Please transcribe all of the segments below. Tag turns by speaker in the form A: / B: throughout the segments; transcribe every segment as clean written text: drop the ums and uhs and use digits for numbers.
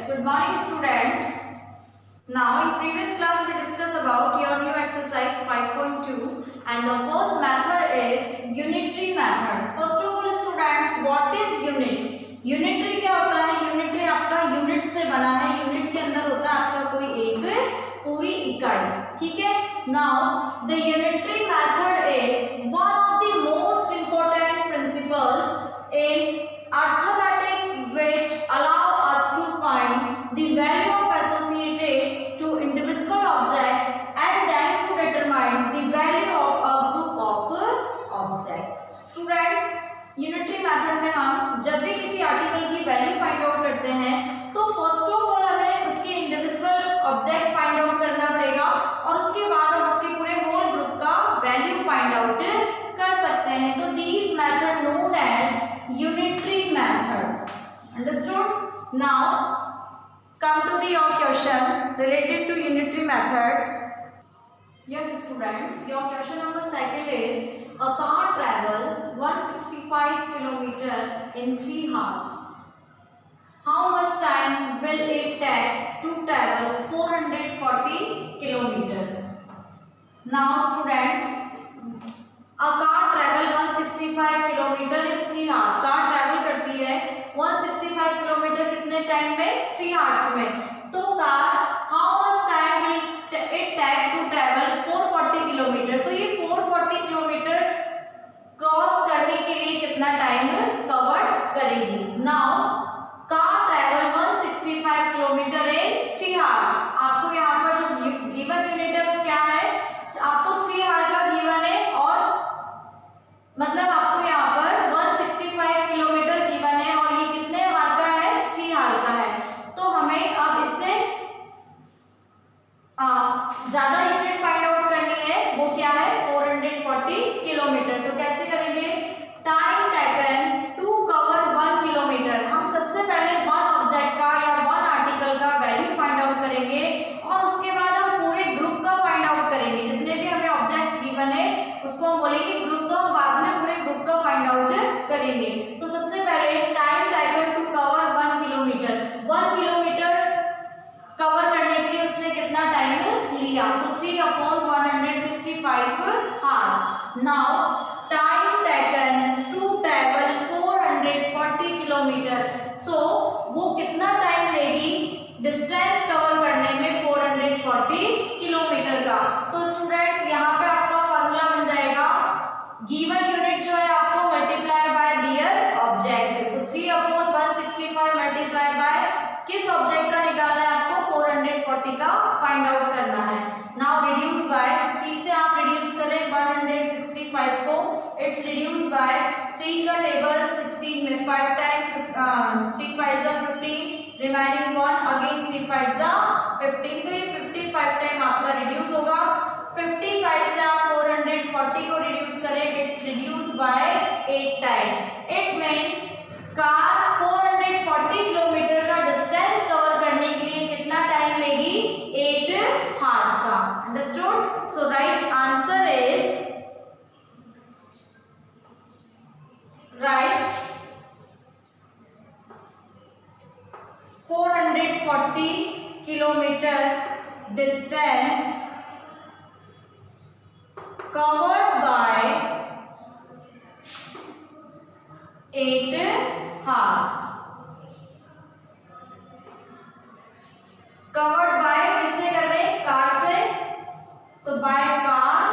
A: Good morning students. Now in previous class we discussed about your new exercise 5.2 and the first method is unitary method. First of all students, what is unit? Unitary क्या होता है? Unitary आपका unit से बना है. Unit के अंदर होता है आपका कोई एक पूरी इकाई. ठीक है. Now the unitary method is one of the most important principles in arithmetic which allow us to find the value of associated to indivisible object and then to determine the value of a group of objects. Students, unitary method में हम जब भी किसी article की value find out करते हैं तो first of all हमें उसके इंडिविजुअल ऑब्जेक्ट फाइंड आउट करना पड़ेगा और उसके बाद हम उसके पूरे होल ग्रुप का वैल्यू फाइंड आउट कर सकते हैं. तो this method known as unitary method. Understood? Now come to the your questions related to unitary method. Yes students, your question number second is a car travels 165 km in 3 hours. How much time will it take to travel 440 km? Now students, a car travel 165 km in 3 hours. Car travel करती है 165 kilometre कितने time में? 3 hours में. तो car how much time will it take to travel 440 kilometre. तो ये 440 kilometre cross करने के लिए कितना टाइम कवर करेगी? Now car travel 165 kilometre in 3 hour. आपको यहाँ पर जो गिवन यूनिट है वो क्या है? आपको 3 आवर का गिवन है और मतलब आपको यहाँ पर 165 किलोमीटर गिवन है और ये कितने आवर का है? 3 आवर का है. तो हमें अब इससे ज्यादा यूनिट फाइंड आउट करनी है. वो क्या है? 440 किलोमीटर. तो कैसे करेंगे? Time taken to cover 1 kilometre. हम सबसे पहले वन ऑब्जेक्ट का या वन आर्टिकल का वैल्यू फाइंड आउट करेंगे और उसके बाद हम पूरे ग्रुप का फाइंड आउट करेंगे. जितने भी हमें ऑब्जेक्ट्स गिवन है उसको हम बोलेंगे ग्रुप, तो हम बाद में पूरे ग्रुप का फाइंड आउट करेंगे. तो सबसे पहले time taken to cover 1 kilometre. 1 kilometre cover करने के लिए उसने कितना टाइम लिया? तो 3/165 hours. Now time taken to travel 440 kilometre. So वो कितना टाइम लेगी डिस्टेंस कवर करने में 440 किलोमीटर का? तो स्टूडेंट्स यहाँ पे आपका फॉर्मूला बन जाएगा गिवन यूनिट जो है आपको मल्टीप्लाई बाय दियर ऑब्जेक्ट. तो 3/165 मल्टीप्लाई बाय किस ऑब्जेक्ट का निकालना है आपको? 440 का फाइंड आउट करना है. नाउ रिड्यूस बाय 3 से आप रिड्यूस करें 165 को. इट्स रिड्यूस बाय 3 का टेबल 16 में 5 टाइम 3 5 जा 15 रिमेनिंग 1 अगेन 3 5 जा 15. तो ये 55 टाइम आपका रिड्यूस होगा. 55 से आप 440 को रिड्यूस करें. It's reduce by 8 time. It means car 440 kilometre का डिस्टेंस कवर करने के लिए कितना टाइम लेगी? 8 आवर्स का. Understood? So right answer is right 440 kilometre distance covered by 8 hours. covered by किससे कर रहे हैं? कार से. तो by car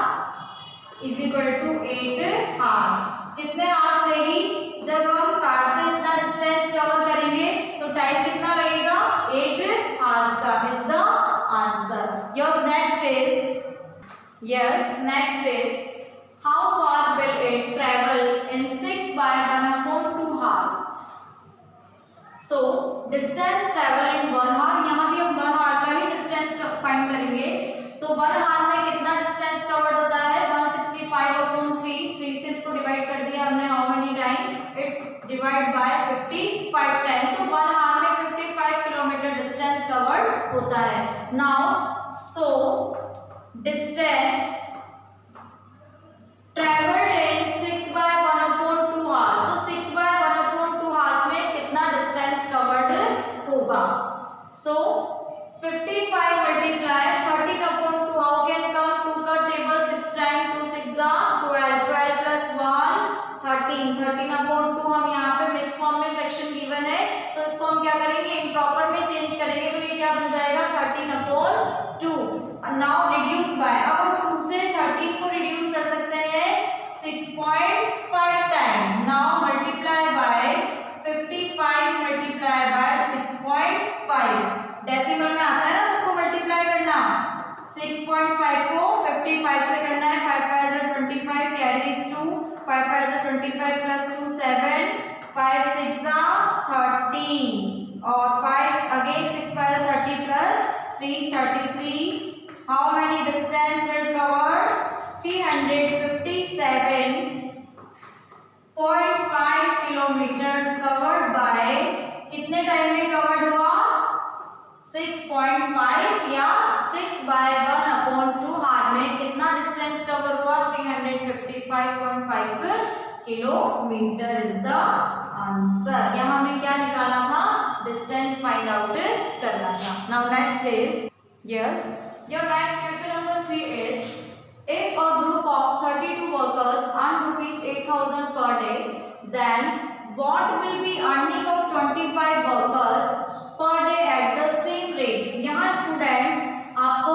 A: is equal to 8 hours. कितने आवर्स लेगी? जब हम कार से इतना डिस्टेंस कवर करेंगे तो टाइम कितना लगेगा? 8 hours का. is the answer. Your next is yes, next is how far will it travel in 6/1/2 hours? So distance travel in 1 hour. यहाँ भी हम 1 hour का ही डिस्टेंस फाइंड करेंगे. तो 1 hour में कितना डिस्टेंस कवर्ड होता है? 165/3. 3 से इसको डिवाइड कर दिया हमने. How many time? It's divide by 55 time. तो 1 hour में 55 किलोमीटर डिस्टेंस कवर्ड होता है. Now so distance traveled in 6/1/2 hours. तो 6/1/2 hours में कितना डिस्टेंस कवर्ड होगा? So 55 multiply 13 upon 2. How can come? 2 का table 6 times 2 6 12. 12 plus 1 13. 13 upon 2 हम यहाँ पे मिक्स फॉर्म में फ्रैक्शन गिवन है, तो इसको हम क्या करेंगे? इम्प्रॉपर में चेंज करेंगे, तो ये क्या बन जाएगा? 13 upon 2. नाउ रिड्यूस बाय, अब हम 2 से 13 को रिड्यूस कर सकते हैं 6.5 time. Now multiply by 55 multiply by 6.5. Decimal में आता है ना सबको मल्टीप्लाई करना. 6.5 को 55 से करना है. 5 5 is 25 carries 2. 5 5 is 25 plus 2 7. 5 6 13 और 5 again 6 5 is 30 plus 3 33. How many distance will cover? 357.5 kilometre covered by. कितने टाइम में कवर्ड हुआ? 6.5 या 6 by 1 upon 2 हार में कितना डिस्टेंस कवर हुआ? 355.5 किलोमीटर इज द आंसर. यहाँ हमें क्या निकालना था? डिस्टेंस फाइंड आउट करना था. Now next is yes your next question number 3 is if a group of 32 workers earn rupees 8,000 per day, then what will be earning of 25 workers per day at the same rate? यहाँ students आपको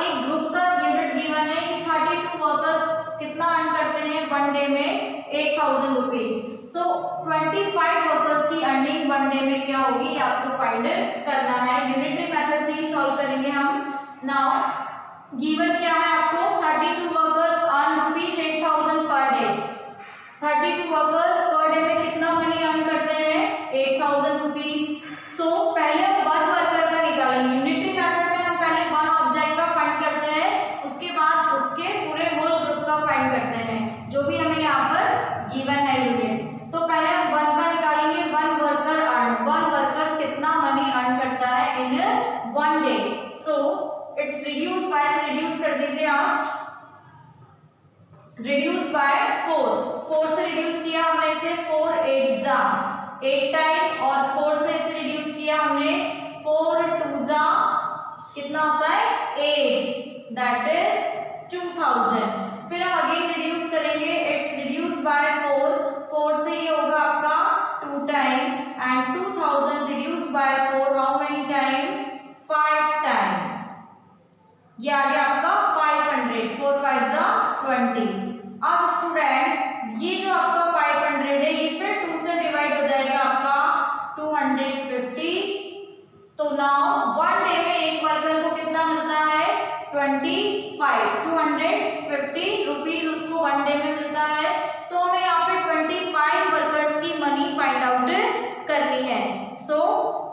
A: एक group का unit given है कि 32 workers कितना earn करते हैं one day में? 8,000 रुपीज. तो 25 वर्कर्स की अर्निंग वन डे में क्या होगी ये आपको फाइंड करना है. यूनिटरी मेथड से ही सॉल्व करेंगे हम. नाउ गिवन क्या है आपको? 32 workers earn rupees 8,000 per day. 32 workers per day में कितना मनी अर्न करते हैं? 8,000 रुपीज. सो पहले हम वन वर्कर का निकालेंगे. यूनिटरी मेथड में हम पहले वन ऑब्जेक्ट का फाइंड करते हैं, उसके बाद उसके पूरे होल ग्रुप का फाइंड करते हैं जो भी हमें यहाँ पर गिवन है यूनिट. तो पहले हम वन का निकालेंगे. One worker earn, one worker कितना मनी अर्न करता है इन one day? So it's reduce by, से रिड्यूस कर दीजिए आप. रिड्यूस बाय 4 से रिड्यूस किया हमने इसे. 4 8 जा 8 टाइम और 4 से इसे रिड्यूस किया हमने. 4 2 जा कितना होता है? 8. That is 2000. फिर हम अगेन रिड्यूस करेंगे. इट्स रिड्यूस बाय 4 से ये होगा आपका 2 time and 2000 reduce by 4 how many time? 5 time. ये आ गया आपका 500. 4 5 20. अब स्टूडेंट्स ये जो आपका 500 है ये फिर 2 से डिवाइड हो जाएगा आपका 250. तो नाउ वन डे में एक वर्कर को कितना मिलता है? 25. 250 रुपीज उसको वन डे में मिलता है. तो हमें यहाँ पे 25 वर्कर्स की मनी फाइंड आउट करनी है. सो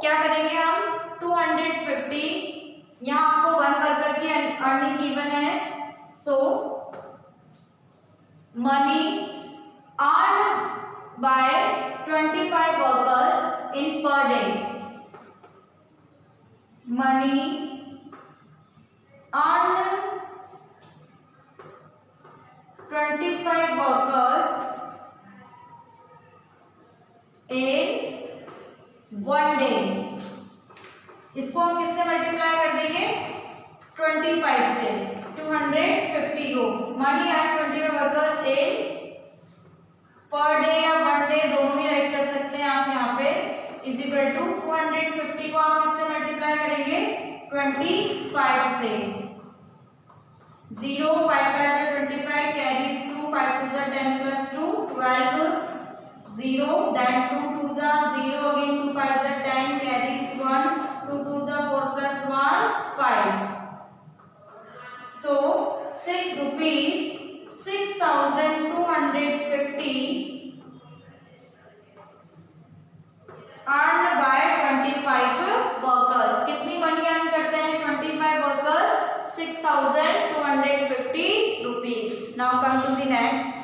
A: क्या करेंगे हम? 250. यहाँ आपको वन वर्कर की अर्निंग गिवन है. So money earn by 25 workers in per day. Money earn 25 workers in one day. इसको हम किससे मल्टीप्लाई कर देंगे? 25 से. 250 को money earn 25 workers in per day या वन डे दोनों ही राइट कर सकते हैं आप यहाँ पे. इज इक्वल टू 250 को आप किससे मल्टीप्लाई करेंगे? 25 से. 0 5 5 25 carries 2. 5 2 10 plus 2 12. 0 then 2 2 0 again 2 5 10 carries 1. 2 2 4 plus 1 5. So 6 rupees 6,250 earned by 25 workers. कितनी मनी अर्न करते हैं 25 workers? 6,250 rupees. Now come to the next.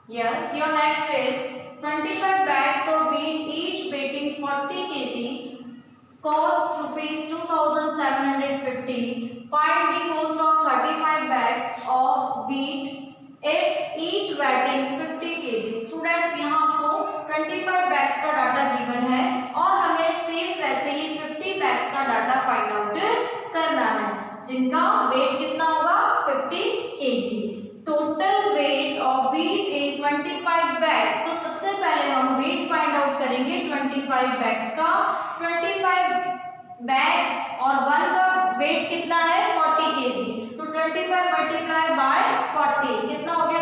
A: Yes, your next is 25 bags of wheat each weighing 40 kg cost rupees 2,750. Find the cost of 35 bags of wheat if each weighing 50 kg. Students यहाँ आपको 25 bags का data given है और हमें same वैसे ही 25 bags का। 25 bags और 1 का वेट कितना है 40 केजी, तो 25 मल्टीप्लाई बाय 40 कितना हो गया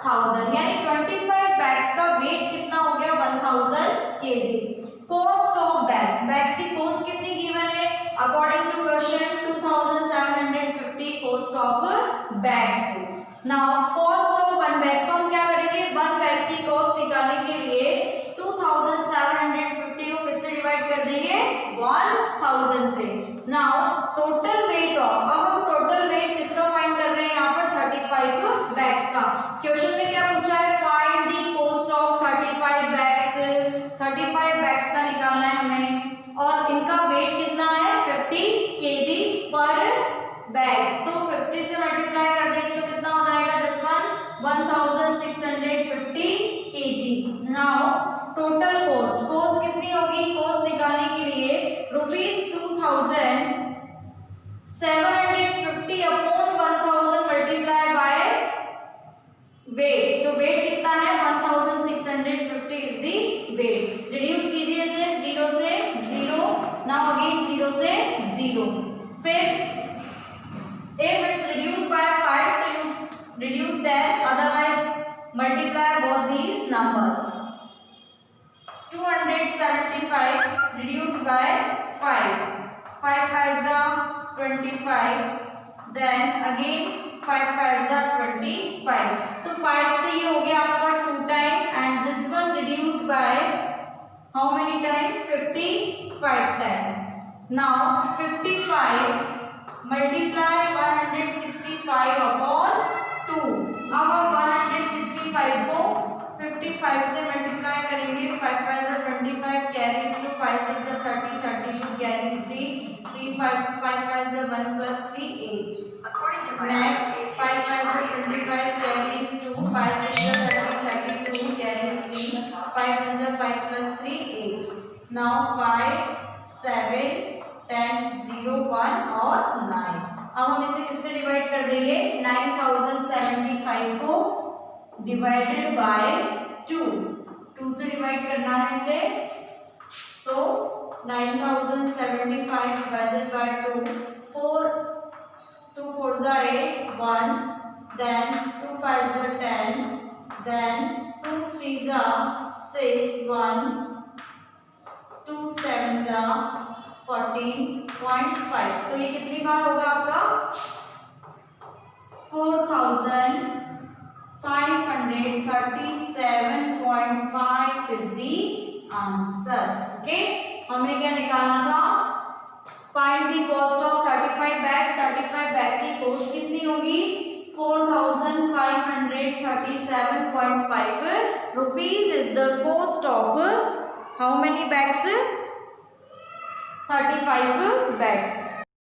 A: 1000, यानी 25 बैग्स का वेट कितना हो गया 1000 KG. Cost of bags, bags की कॉस्ट कितनी गिवन है according to question 2750 cost of bags. Now cost of 1 bag, तो हम क्या करेंगे 1 बैग की कॉस्ट निकालने के लिए 2750 को किससे डिवाइड कर देंगे 1000 से। नाउ टोटल वेट ऑफ, अब हम टोटल वेट किसका फाइंड कर रहे हैं यहाँ पर 35 बैग्स का। क्वेश्चन में क्या पूछा है find the cost of 35 bags, 35 bags का निकालना है हमें और इनका वेट कितना है 50 केजी पर बैग, तो 50 से मल्टीप्लाई कर देंगे तो कितना हो जाएगा 1650 KG. Now total cost, cost कितनी होगी, कॉस्ट निकालने के लिए ₹2750 अपॉन 1000 मल्टीप्लाई बाय वेट, तो वेट कितना है 1650 इज द वेट। रिड्यूस कीजिए इसे 0 से 0, नाउ अगेन 0 से 0, फिर if it's reduced by 5 so you reduce that, otherwise multiply both these numbers। 275 reduced by 5, 5 5s are 25, then again 5 5s are 25, तो 5 से ये हो गया आपका 2 time and this one reduced by how many time 55 time. now 55 multiply 165 upon 2, अब हम 165 को 55 से मल्टीप्लाई करेंगे, 5 5 are 25 carries to 5 6 are 30, 30 should carries 3, 3 5 5 5 are 1 plus 3 8, next 5 5 are 25 carries 2, 5 6 are 30, 32 carries 3, 5 1 are 5 plus 3 8, now 5 7 10 0 1 और 9। अब हम इसे किससे डिवाइड कर देंगे 9075 को डिवाइडेड बाय 2 से डिवाइड करना है इसे, सो 9075 divided by 2, 4 2 4s are 8 1, then 2 5s are 10, then 2 3s are 6 1, 2 7s are 14.5, तो ये कितनी बार होगा आपका 4537.5 इज द आंसर। ओके, हमें क्या निकालना था find the cost of 35 bags, 35 bag की कॉस्ट कितनी होगी 4537.5 rupees is the cost of how many bags 35 bags.